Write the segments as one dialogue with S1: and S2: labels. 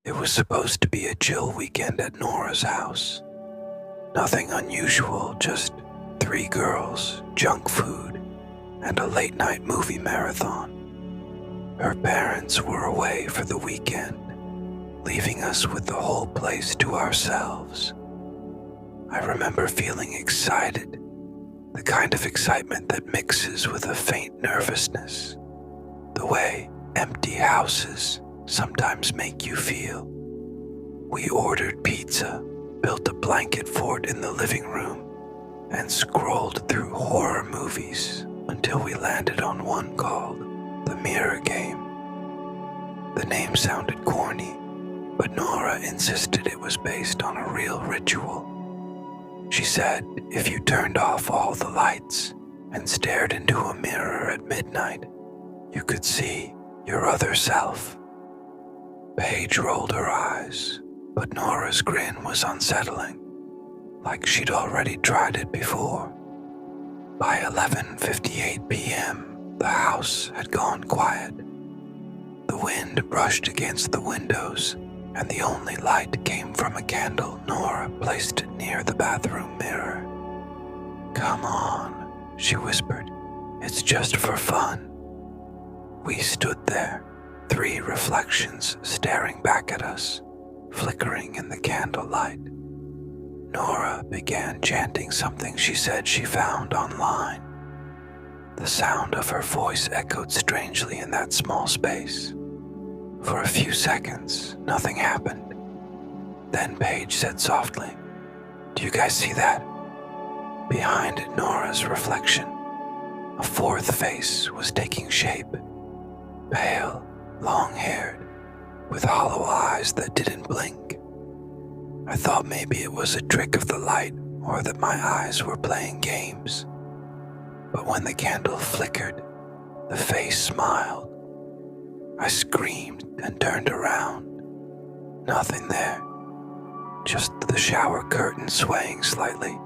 S1: It was supposed to be a chill weekend at Nora's house. Nothing unusual, just 3 girls, junk food, and a late-night movie marathon. Her parents were away for the weekend, leaving us with the whole place to ourselves. I remember feeling excited, the kind of excitement that mixes with a faint nervousness, the way empty houses sometimes make you feel. We ordered pizza, built a blanket fort in the living room, and scrolled through horror movies until we landed on one called The Mirror Game. The name sounded corny, but Nora insisted it was based on a real ritual. She said if you turned off all the lights and stared into a mirror at midnight, you could see your other self. Paige rolled her eyes, but Nora's grin was unsettling, like she'd already tried it before. By 11:58 p.m., the house had gone quiet. The wind brushed against the windows, and the only light came from a candle Nora placed near the bathroom mirror. "Come on," she whispered. "It's just for fun." We stood there, 3 reflections staring back at us, flickering in the candlelight. Nora began chanting something she said she found online. The sound of her voice echoed strangely in that small space. For a few seconds, nothing happened. Then Paige said softly, "Do you guys see that?" Behind Nora's reflection, a 4th face was taking shape. Pale, long-haired, with hollow eyes that didn't blink. I thought maybe it was a trick of the light or that my eyes were playing games. But when the candle flickered, the face smiled. I screamed and turned around. Nothing there. Just the shower curtain swaying slightly.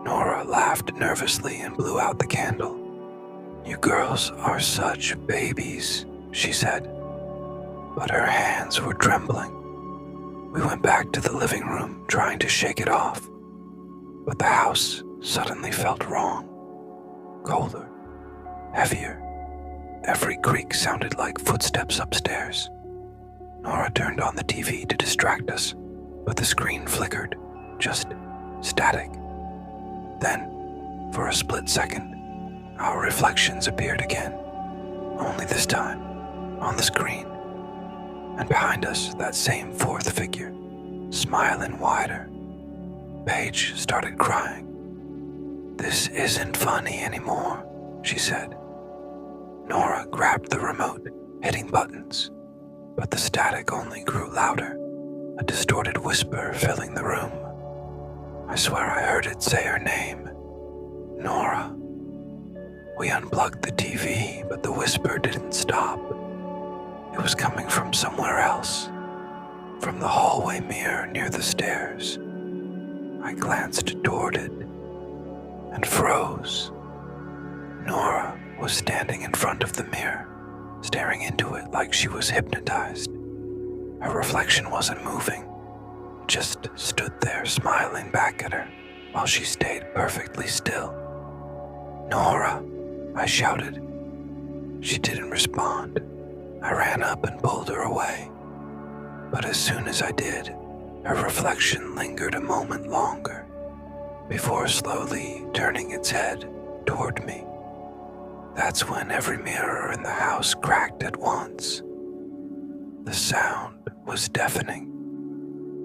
S1: Nora laughed nervously and blew out the candle. "You girls are such babies," she said, but her hands were trembling. We went back to the living room, trying to shake it off, but the house suddenly felt wrong. Colder, heavier. Every creak sounded like footsteps upstairs. Nora turned on the TV to distract us, but the screen flickered, just static. Then, for a split second, our reflections appeared again, only this time on the screen. And behind us, that same 4th figure, smiling wider. Paige started crying. "This isn't funny anymore," she said. Nora grabbed the remote, hitting buttons, but the static only grew louder, a distorted whisper filling the room. I swear I heard it say her name, Nora. We unplugged the TV, but the whisper didn't stop. It was coming from somewhere else, from the hallway mirror near the stairs. I glanced toward it and froze. Nora was standing in front of the mirror, staring into it like she was hypnotized. Her reflection wasn't moving, just stood there smiling back at her while she stayed perfectly still. "Nora," I shouted. She didn't respond. I ran up and pulled her away. But as soon as I did, her reflection lingered a moment longer, before slowly turning its head toward me. That's when every mirror in the house cracked at once. The sound was deafening.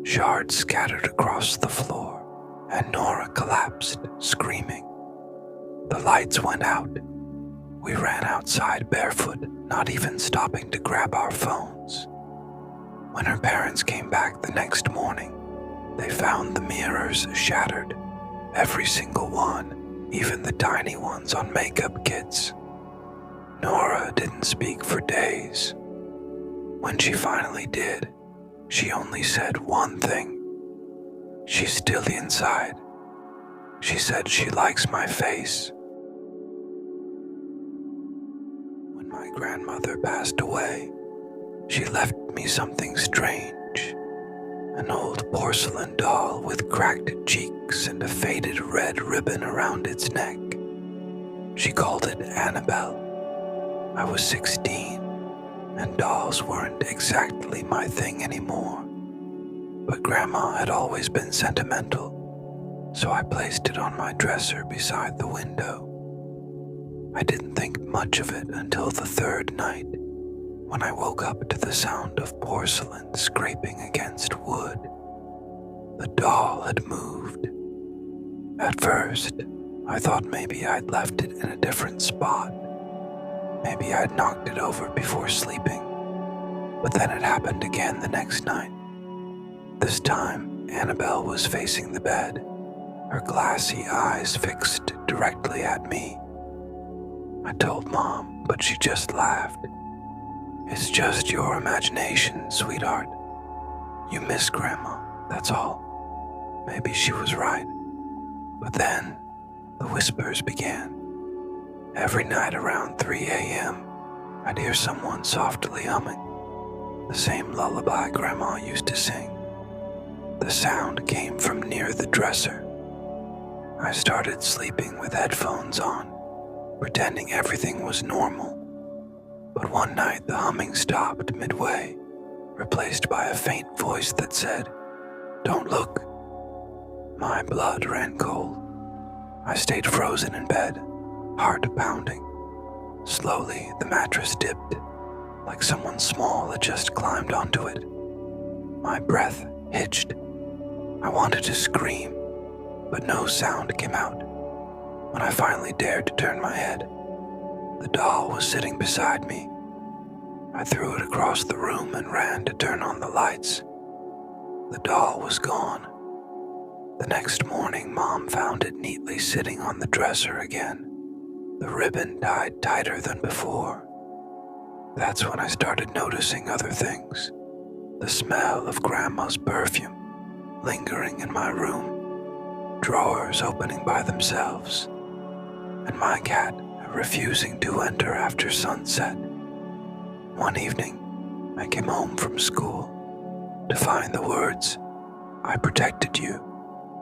S1: Shards scattered across the floor, and Nora collapsed, screaming. The lights went out. We ran outside barefoot, not even stopping to grab our phones. When her parents came back the next morning, they found the mirrors shattered, every single one, even the tiny ones on makeup kits. Nora didn't speak for days. When she finally did, she only said one thing. "She's still inside." She said she likes my face. When my grandmother passed away, she left me something strange. porcelain doll with cracked cheeks and a faded red ribbon around its neck. She called it Annabelle. I was 16, and dolls weren't exactly my thing anymore. But Grandma had always been sentimental, so I placed it on my dresser beside the window. I didn't think much of it until the third night, when I woke up to the sound of porcelain scraping against wood. The doll had moved. At first, I thought maybe I'd left it in a different spot. Maybe I'd knocked it over before sleeping. But then it happened again the next night. This time, Annabelle was facing the bed, her glassy eyes fixed directly at me. I told Mom, but she just laughed. "It's just your imagination, sweetheart. You miss Grandma, that's all." Maybe she was right. But then, the whispers began. Every night around 3 a.m., I'd hear someone softly humming, the same lullaby Grandma used to sing. The sound came from near the dresser. I started sleeping with headphones on, pretending everything was normal. But one night the humming stopped midway, replaced by a faint voice that said, "Don't look." My blood ran cold. I stayed frozen in bed, heart pounding. Slowly, the mattress dipped, like someone small had just climbed onto it. My breath hitched. I wanted to scream, but no sound came out. When I finally dared to turn my head, the doll was sitting beside me. I threw it across the room and ran to turn on the lights. The doll was gone. The next morning, Mom found it neatly sitting on the dresser again, the ribbon tied tighter than before. That's when I started noticing other things. The smell of Grandma's perfume lingering in my room, drawers opening by themselves, and my cat refusing to enter after sunset. One evening, I came home from school to find the words, "I protected you,"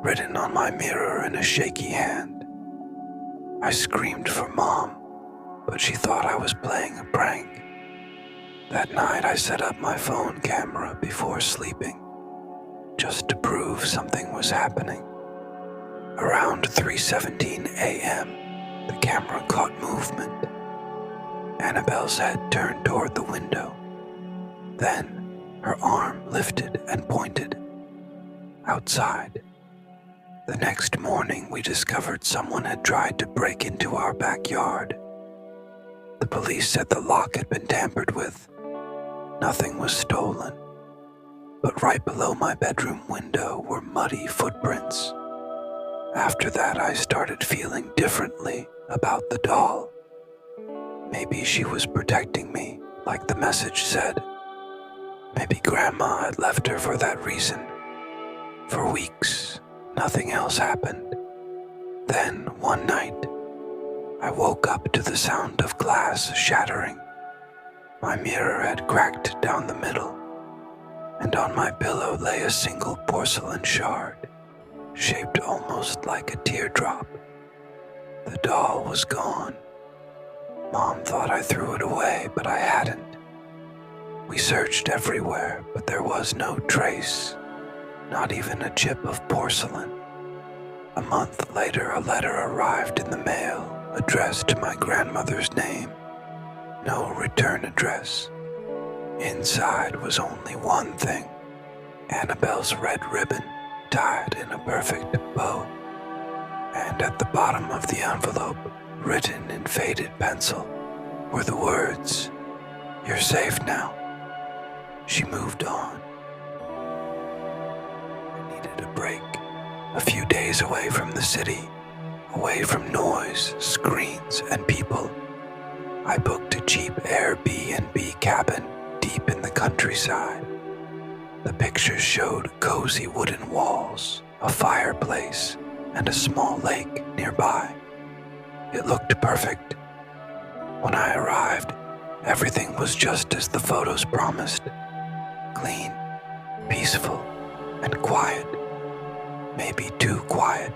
S1: written on my mirror in a shaky hand. I screamed for Mom, but she thought I was playing a prank. That night I set up my phone camera before sleeping, just to prove something was happening. Around 3:17 a.m., the camera caught movement. Annabelle's head turned toward the window. Then her arm lifted and pointed. Outside. The next morning, we discovered someone had tried to break into our backyard. The police said the lock had been tampered with. Nothing was stolen. But right below my bedroom window were muddy footprints. After that, I started feeling differently about the doll. Maybe she was protecting me, like the message said. Maybe Grandma had left her for that reason. For weeks, nothing else happened. Then, one night, I woke up to the sound of glass shattering. My mirror had cracked down the middle, and on my pillow lay a single porcelain shard, shaped almost like a teardrop. The doll was gone. Mom thought I threw it away, but I hadn't. We searched everywhere, but there was no trace, not even a chip of porcelain. A month later, a letter arrived in the mail, addressed to my grandmother's name. No return address. Inside was only one thing: Annabelle's red ribbon tied in a perfect bow. And at the bottom of the envelope, written in faded pencil, were the words, "You're safe now." She moved on. I needed a break. A few days away from the city, away from noise, screens, and people. I booked a cheap Airbnb cabin deep in the countryside. The pictures showed cozy wooden walls, a fireplace, and a small lake nearby. It looked perfect. When I arrived, everything was just as the photos promised. Clean, peaceful, and quiet, maybe too quiet.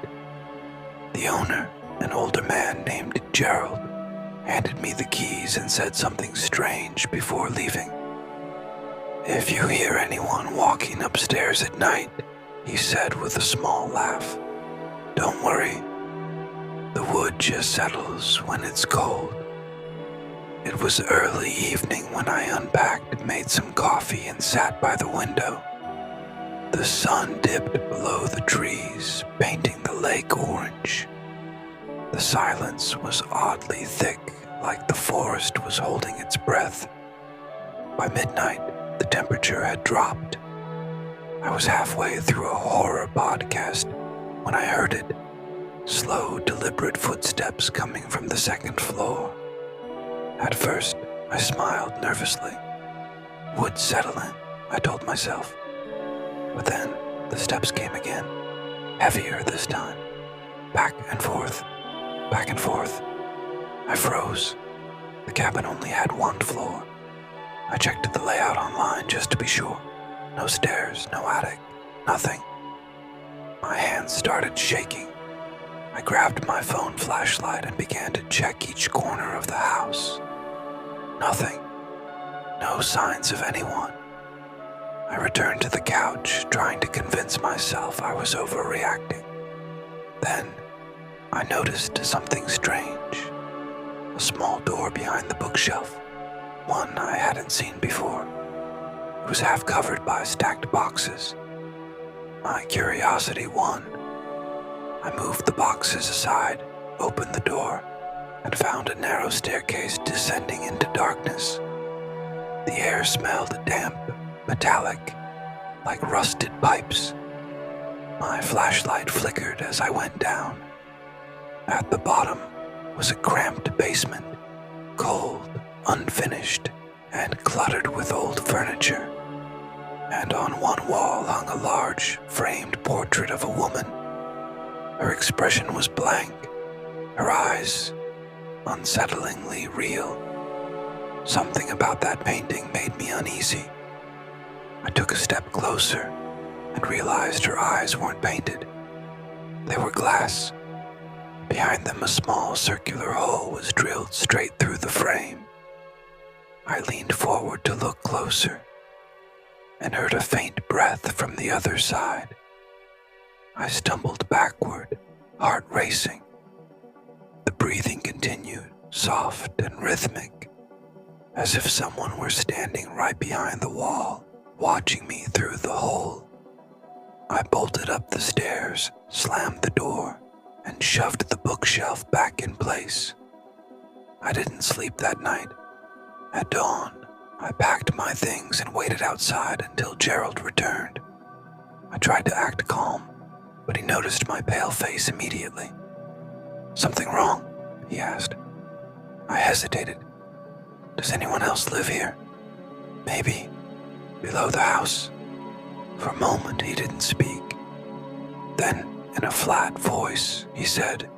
S1: The owner, an older man named Gerald, handed me the keys and said something strange before leaving. "If you hear anyone walking upstairs at night," he said with a small laugh, "don't worry. The wood just settles when it's cold." It was early evening when I unpacked, made some coffee, and sat by the window. The sun dipped below the trees, painting the lake orange. The silence was oddly thick, like the forest was holding its breath. By midnight, the temperature had dropped. I was halfway through a horror podcast when I heard it. Slow, deliberate footsteps coming from the second floor. At first, I smiled nervously. "Would settle in," I told myself. But then, the steps came again, heavier this time. Back and forth, back and forth. I froze. The cabin only had one floor. I checked the layout online just to be sure. No stairs, no attic, nothing. My hands started shaking. I grabbed my phone flashlight and began to check each corner of the house. Nothing. No signs of anyone. I returned to the couch, trying to convince myself I was overreacting. Then, I noticed something strange. A small door behind the bookshelf, one I hadn't seen before. It was half covered by stacked boxes. My curiosity won. I moved the boxes aside, opened the door, and found a narrow staircase descending into darkness. The air smelled damp, metallic, like rusted pipes. My flashlight flickered as I went down. At the bottom was a cramped basement, cold, unfinished, and cluttered with old furniture. And on one wall hung a large, framed portrait of a woman. Her expression was blank, her eyes unsettlingly real. Something about that painting made me uneasy. I took a step closer and realized her eyes weren't painted. They were glass. Behind them, a small circular hole was drilled straight through the frame. I leaned forward to look closer and heard a faint breath from the other side. I stumbled backward, heart racing. The breathing continued, soft and rhythmic, as if someone were standing right behind the wall, watching me through the hole. I bolted up the stairs, slammed the door, and shoved the bookshelf back in place. I didn't sleep that night. At dawn, I packed my things and waited outside until Gerald returned. I tried to act calm, but he noticed my pale face immediately. "Something wrong?" he asked. I hesitated. "Does anyone else live here? Maybe below the house?" For a moment, he didn't speak. Then, in a flat voice, he said,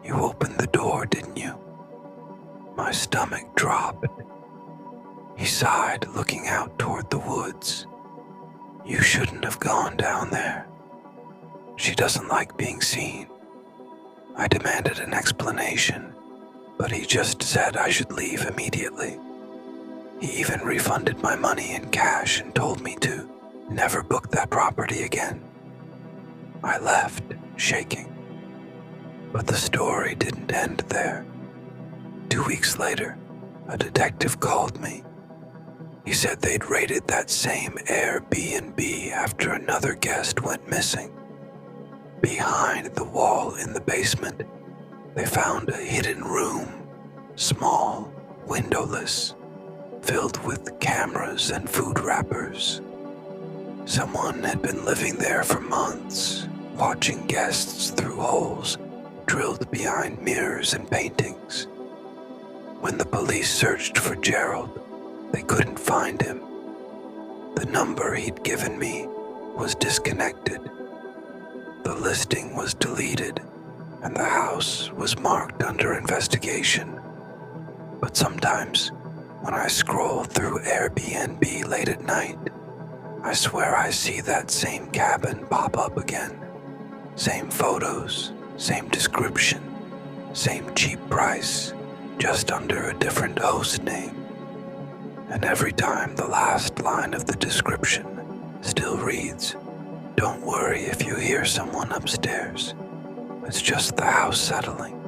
S1: "You opened the door, didn't you?" My stomach dropped. He sighed, looking out toward the woods. "You shouldn't have gone down there. She doesn't like being seen." I demanded an explanation, but he just said I should leave immediately. He even refunded my money in cash and told me to never book that property again. I left, shaking. But the story didn't end there. 2 weeks later, a detective called me. He said they'd raided that same Airbnb after another guest went missing. Behind the wall in the basement, they found a hidden room, small, windowless, filled with cameras and food wrappers. Someone had been living there for months, watching guests through holes drilled behind mirrors and paintings. When the police searched for Gerald, they couldn't find him. The number he'd given me was disconnected. The listing was deleted, and the house was marked under investigation. But sometimes, when I scroll through Airbnb late at night, I swear I see that same cabin pop up again. Same photos, same description, same cheap price, just under a different host name. And every time the last line of the description still reads, "Don't worry if you hear someone upstairs. It's just the house settling."